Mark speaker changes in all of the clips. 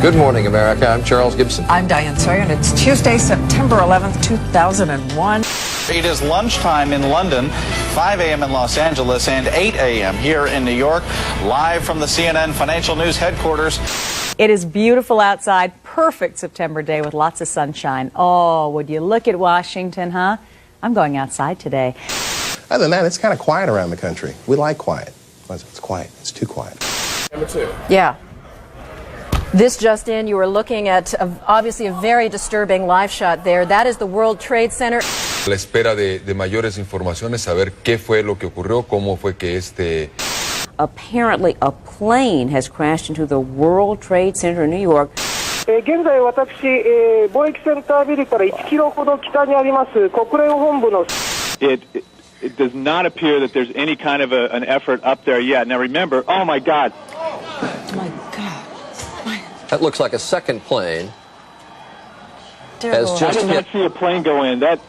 Speaker 1: Good morning, America. I'm Charles Gibson.
Speaker 2: I'm Diane Sawyer, and it's Tuesday, September 11th, 2001.
Speaker 3: It is lunchtime in London, 5 a.m. in Los Angeles, and 8 a.m. here in New York, live from the CNN Financial News headquarters.
Speaker 4: It is beautiful outside, perfect September day with lots of sunshine. Oh, would you look at Washington, huh? I'm going outside today.
Speaker 5: Other than that, it's kind of quiet around the country. We like quiet. It's quiet. It's too quiet.
Speaker 6: Number 2.
Speaker 7: Yeah. This just in, you were looking at obviously a very disturbing live shot there. That is the World Trade Center.
Speaker 8: La espera de mayores informaciones, saber qué fue lo que ocurrió, cómo fue que
Speaker 4: Apparently, a plane has crashed into the World Trade Center in New York.
Speaker 9: 現在私、貿易センタービルから1キロほど北にあります国連本部の
Speaker 10: It does not appear that there's any kind of an effort up there yet. Now remember, oh my God.
Speaker 2: Oh my God.
Speaker 1: That looks like a second plane.
Speaker 10: I did not see a plane go in. That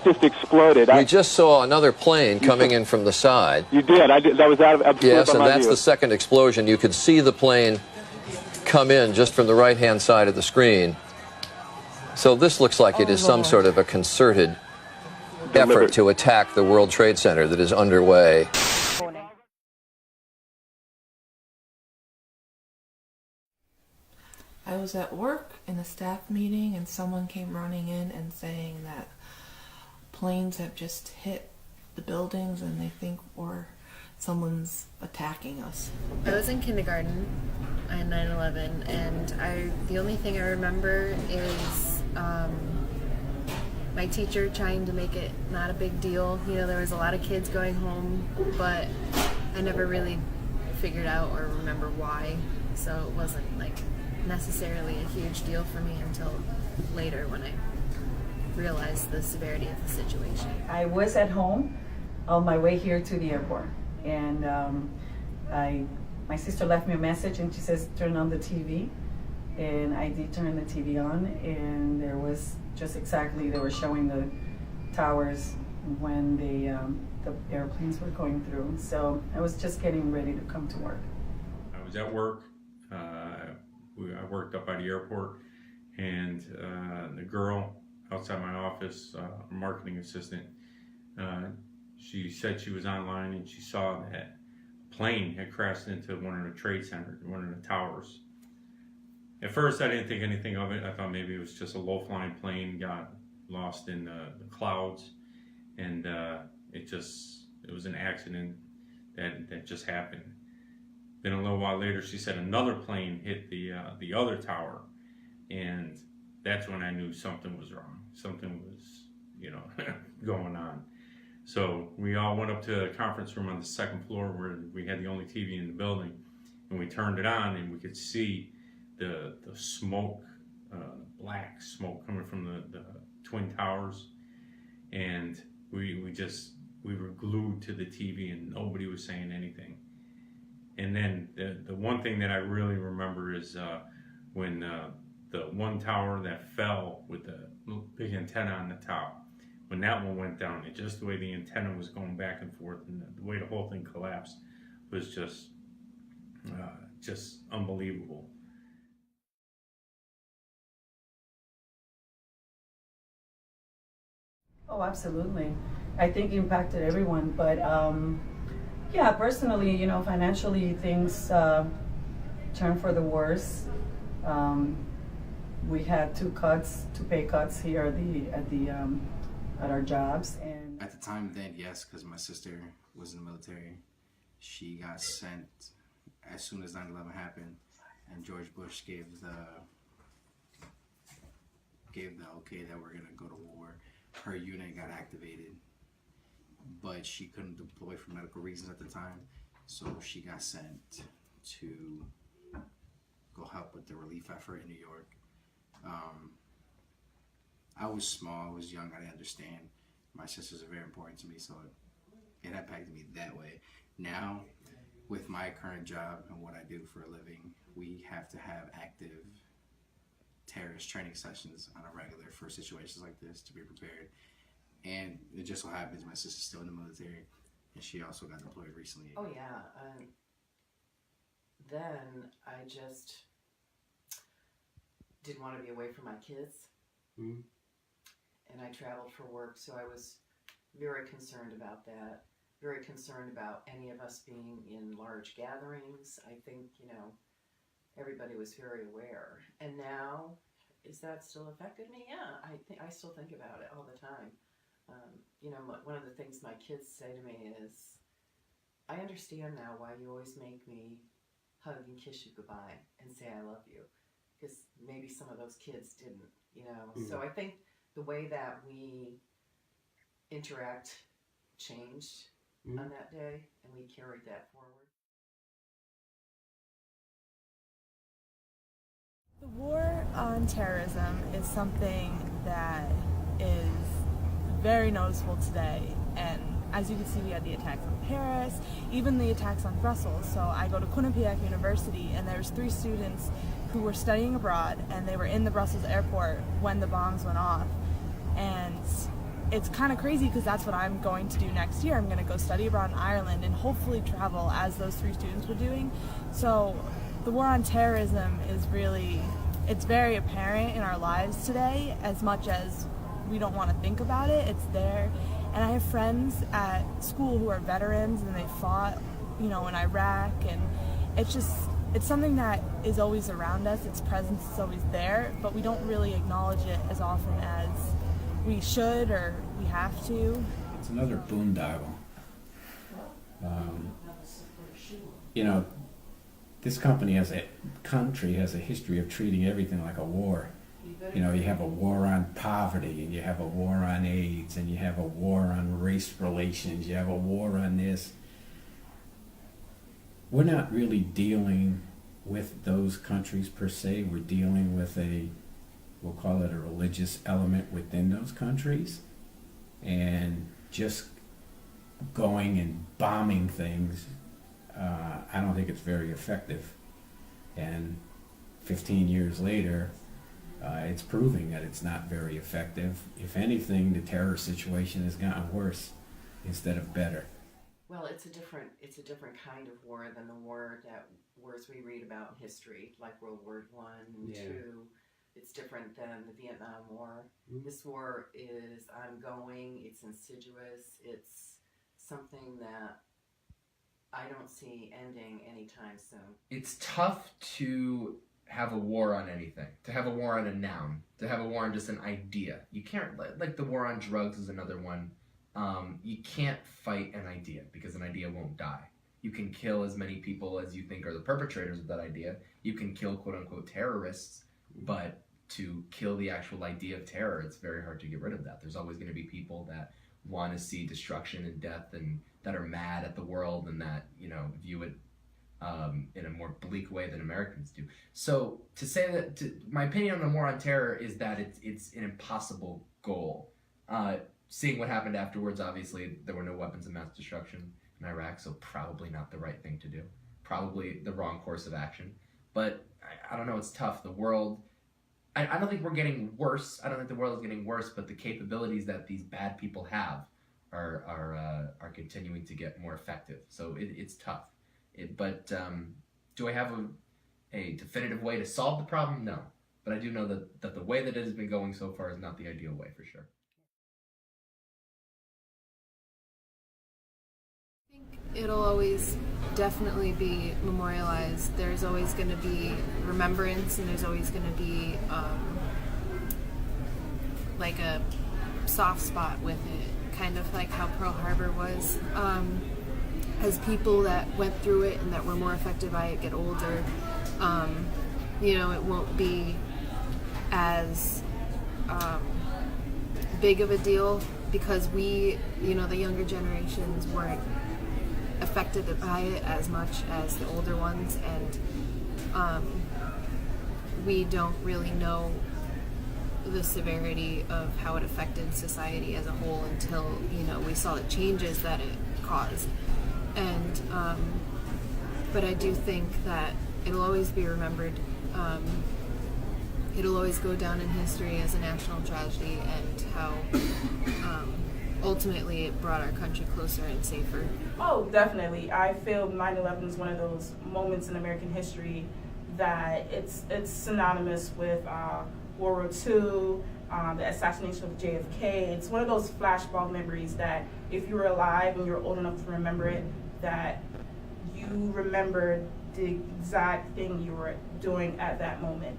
Speaker 10: just exploded.
Speaker 1: We just saw another plane coming in from the side.
Speaker 10: You did. That was out of absolute.
Speaker 1: Yes, and that's the second explosion. You could see the plane come in just from the right-hand side of the screen. So this looks like it is some sort of a concerted effort to attack the World Trade Center that is underway.
Speaker 11: I was at work in a staff meeting and someone came running in and saying that planes have just hit the buildings and they think someone's attacking us.
Speaker 12: I was in kindergarten on 9/11 and the only thing I remember is my teacher trying to make it not a big deal. You know, there was a lot of kids going home, but I never really figured out or remember why, so it wasn't like necessarily a huge deal for me until later when I realized the severity of the situation.
Speaker 4: I was at home on my way here to the airport, and my sister left me a message and she says, turn on the TV. And I did turn the TV on, and there was just exactly, they were showing the towers when the airplanes were going through. So I was just getting ready to come to work.
Speaker 6: I was at work. I worked up by the airport, and the girl outside my office, marketing assistant, she said she was online and she saw that a plane had crashed into one of the trade centers, one of the towers. At first, I didn't think anything of it. I thought maybe it was just a low-flying plane, got lost in the clouds, and it was an accident that just happened. Then a little while later, she said another plane hit the other tower, and that's when I knew something was wrong. Something was, going on. So we all went up to a conference room on the second floor where we had the only TV in the building, and we turned it on, and we could see the smoke, black smoke coming from the Twin Towers, and we were glued to the TV and nobody was saying anything. And then the one thing that I really remember is when the one tower that fell with the big antenna on the top, when that one went down, just the way the antenna was going back and forth and the way the whole thing collapsed was just unbelievable.
Speaker 4: Oh, absolutely. I think it impacted everyone, but yeah, personally, financially things turned for the worse. We had two pay cuts here at our jobs, and
Speaker 13: at the time then, yes, because my sister was in the military. She got sent as soon as 9/11 happened, and George Bush gave the okay that we're gonna go to war. Her unit got activated, but she couldn't deploy for medical reasons at the time, so she got sent to go help with the relief effort in New York. I was small, I was young, I didn't understand. My sisters are very important to me, so it impacted me that way. Now, with my current job and what I do for a living, we have to have active terrorist training sessions on a regular for situations like this to be prepared. And it just so happens my sister's still in the military, and she also got deployed recently.
Speaker 14: Oh yeah, then I just didn't want to be away from my kids.
Speaker 15: Mm-hmm.
Speaker 14: And I traveled for work, so I was very concerned about that. Very concerned about any of us being in large gatherings. I think, you know, everybody was very aware. And now, is that still affected me? Yeah, I still think about it all the time. You know, one of the things my kids say to me is, I understand now why you always make me hug and kiss you goodbye and say I love you. Because maybe some of those kids didn't, you know.
Speaker 15: Mm-hmm.
Speaker 14: So I think the way that we interact changed
Speaker 15: Mm-hmm.
Speaker 14: on that day, and we carried that forward.
Speaker 16: The war on terrorism is something that is very noticeable today, and as you can see, we had the attacks on Paris, even the attacks on Brussels. So I go to Quinnipiac University, and there's 3 students who were studying abroad, and they were in the Brussels airport when the bombs went off. And it's kind of crazy because that's what I'm going to do next year. I'm going to go study abroad in Ireland and hopefully travel as those 3 students were doing. So the war on terrorism is really, it's very apparent in our lives today. As much as we don't want to think about it, it's there. And I have friends at school who are veterans and they fought, you know, in Iraq, and it's something that is always around us. Its presence is always there, but we don't really acknowledge it as often as we should or we have to.
Speaker 15: It's another boondoggle. You know, this country has a history of treating everything like a war. You know, you have a war on poverty, and you have a war on AIDS, and you have a war on race relations, you have a war on this. We're not really dealing with those countries per se. We're dealing with we'll call it a religious element within those countries, and just going and bombing things, I don't think it's very effective. And 15 years later, it's proving that it's not very effective. If anything, the terror situation has gotten worse instead of better.
Speaker 14: Well, it's a different kind of war than the wars we read about in history, like World War I and II. It's different than the Vietnam War. Mm-hmm. This war is ongoing, it's insidious, it's something that I don't see ending anytime soon.
Speaker 17: It's tough to have a war on anything, to have a war on a noun, to have a war on just an idea. You can't, like the war on drugs is another one. You can't fight an idea because an idea won't die. You can kill as many people as you think are the perpetrators of that idea. You can kill quote-unquote terrorists, but to kill the actual idea of terror, it's very hard to get rid of that. There's always going to be people that want to see destruction and death and that are mad at the world and that, you know, view it in a more bleak way than Americans do. So to say that, my opinion on the war on terror is that it's an impossible goal. Seeing what happened afterwards, obviously there were no weapons of mass destruction in Iraq, so probably not the right thing to do. Probably the wrong course of action. But I don't know, it's tough. The world, I don't think we're getting worse. I don't think the world is getting worse, but the capabilities that these bad people have are continuing to get more effective. So it's tough. But do I have a definitive way to solve the problem? No. But I do know that the way that it has been going so far is not the ideal way, for sure.
Speaker 12: I think it'll always definitely be memorialized. There's always going to be remembrance, and there's always going to be like a soft spot with it, kind of like how Pearl Harbor was. As people that went through it and that were more affected by it get older, you know, it won't be as big of a deal because we, you know, the younger generations weren't affected by it as much as the older ones, and we don't really know the severity of how it affected society as a whole until, you know, we saw the changes that it caused. And but I do think that it'll always be remembered. It'll always go down in history as a national tragedy, and how ultimately it brought our country closer and safer.
Speaker 18: Oh, definitely. I feel 9/11 is one of those moments in American history
Speaker 16: that it's synonymous with World War II, the assassination of JFK. It's one of those flashbulb memories that if you were alive and you're old enough to remember it, that you remember the exact thing you were doing at that moment.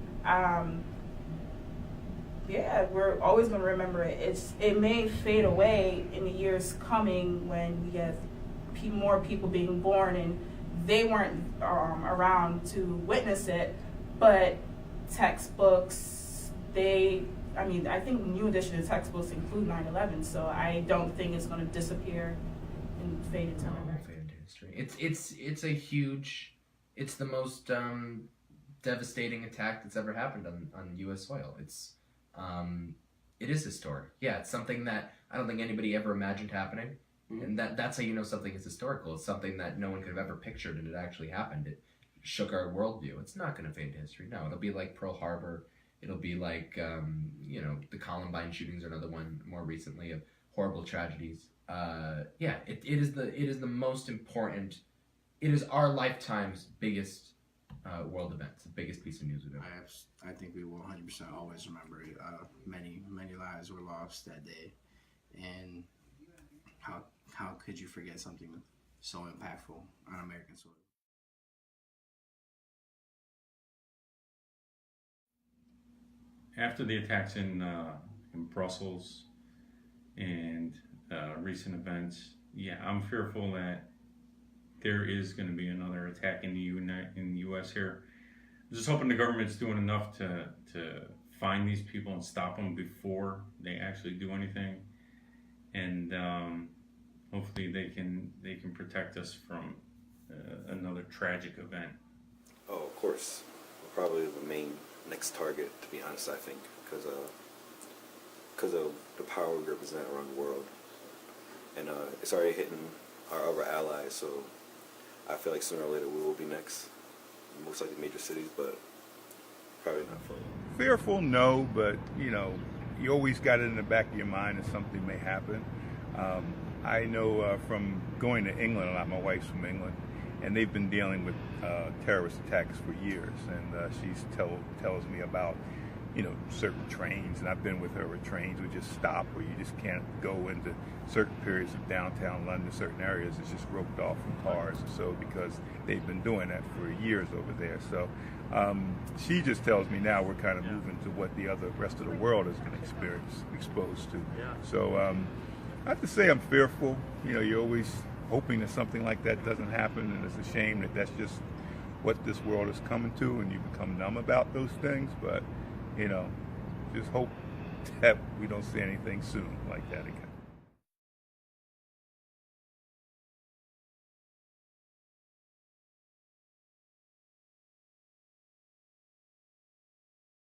Speaker 16: Yeah, we're always going to remember it. It may fade away in the years coming when we have more people being born and they weren't around to witness it, but textbooks, I think new edition of textbooks include 9/11, so I don't think it's going to disappear and fade into memory.
Speaker 17: Fade into history. It's the most devastating attack that's ever happened on U.S. soil. It is historic. Yeah, it's something that I don't think anybody ever imagined happening. And that's how you know something is historical. It's something that no one could have ever pictured, and it actually happened. It shook our worldview. It's not going to fade to history. No, it'll be like Pearl Harbor. It'll be like, the Columbine shootings are another one more recently of horrible tragedies. It is the most important. It is our lifetime's biggest world event. It's the biggest piece of news we've ever.
Speaker 13: I think we will 100% always remember it. Many lives were lost that day, and how could you forget something so impactful on American soil?
Speaker 6: After the attacks in Brussels and recent events, I'm fearful that there is going to be another attack in the U.S. here. I'm just hoping the government's doing enough to find these people and stop them before they actually do anything, and hopefully they can protect us from another tragic event.
Speaker 18: Oh, of course, we're probably the main next target, to be honest. I think because of the power we represent around the world, and it's already hitting our other allies. So I feel like sooner or later we will be next. Most likely major cities, but probably not for.
Speaker 19: Fearful, no, but you always got it in the back of your mind that something may happen. I know from going to England a lot. My wife's from England, and they've been dealing with terrorist attacks for years. And she tells me about certain trains, and I've been with her where trains would just stop, where you just can't go into certain periods of downtown London, certain areas. It's just roped off from cars or so, because they've been doing that for years over there. So she just tells me now we're kind of moving to what the rest of the world has been exposed to. So I have to say I'm fearful. You're always hoping that something like that doesn't happen, and it's a shame that that's just what this world is coming to, and you become numb about those things. But just hope that we don't see anything soon like that again.